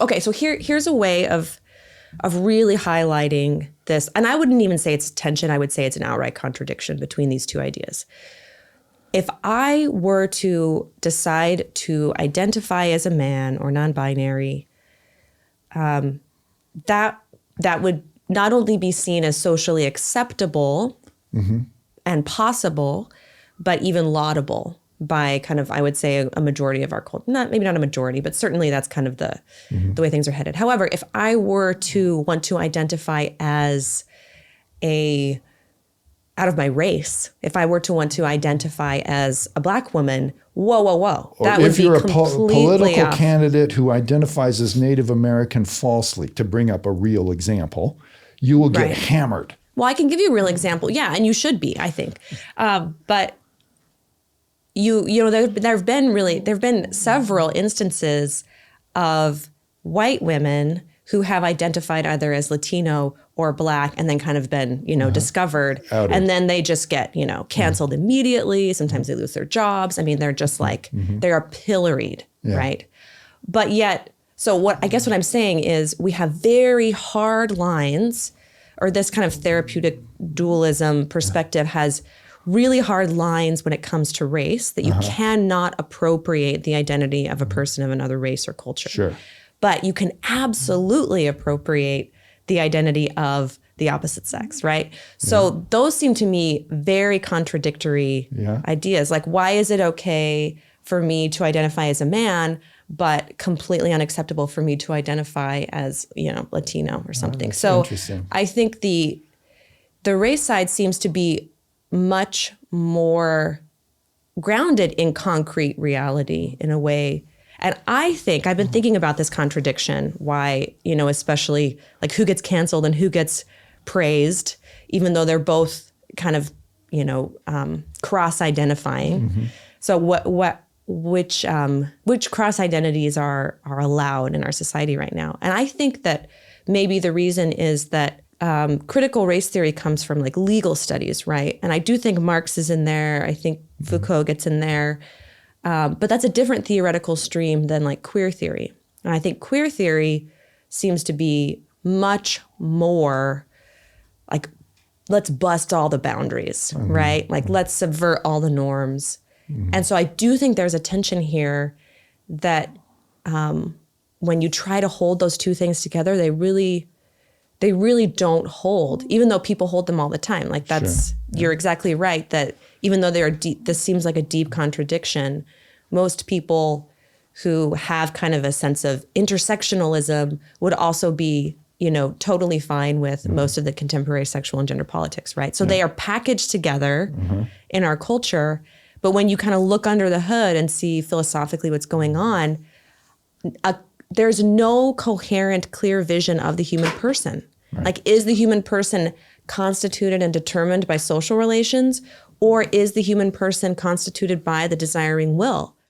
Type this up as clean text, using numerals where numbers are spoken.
Okay, so here's a way of really highlighting this. And I wouldn't even say it's tension. I would say it's an outright contradiction between these two ideas. If I were to decide to identify as a man or non-binary, that would not only be seen as socially acceptable and possible, but even laudable by kind of, I would say, a majority of our culture. Maybe not a majority, but certainly that's kind of the way things are headed. However, if I were to want to identify as out of my race, if I were to want to identify as a Black woman, whoa. Or that would if be you're a completely political off. candidate who identifies as Native American falsely, to bring up a real example, you will get hammered. Well, I can give you a real example. Yeah, and you should be, I think. But you know, there have been several instances of white women who have identified either as Latino or Black and then kind of been, discovered. Outed. And then they just get, canceled immediately. Sometimes they lose their jobs. I mean, they're just like, they are pilloried, right? But yet, so what I'm saying is we have very hard lines, or this kind of therapeutic dualism perspective has really hard lines when it comes to race, that you cannot appropriate the identity of a person of another race or culture. Sure. But you can absolutely appropriate the identity of the opposite sex, right? So those seem to me very contradictory ideas. Like, why is it okay for me to identify as a man, but completely unacceptable for me to identify as, Latino or something? So I think the race side seems to be much more grounded in concrete reality in a way. And I think I've been thinking about this contradiction, why, especially like who gets canceled and who gets praised, even though they're both kind of, cross-identifying. So which cross identities are allowed in our society right now? And I think that maybe the reason is that critical race theory comes from like legal studies, right? And I do think Marx is in there. I think Foucault gets in there. But that's a different theoretical stream than like queer theory. And I think queer theory seems to be much more like, let's bust all the boundaries, right? Like, let's subvert all the norms. And so I do think there's a tension here that when you try to hold those two things together, they really don't hold, even though people hold them all the time. Like you're exactly right that even though they are deep, this seems like a deep contradiction. Most people who have kind of a sense of intersectionalism would also be, totally fine with most of the contemporary sexual and gender politics, right? So they are packaged together in our culture. But when you kind of look under the hood and see philosophically what's going on, there's no coherent, clear vision of the human person. Right. Like, is the human person constituted and determined by social relations, or is the human person constituted by the desiring will?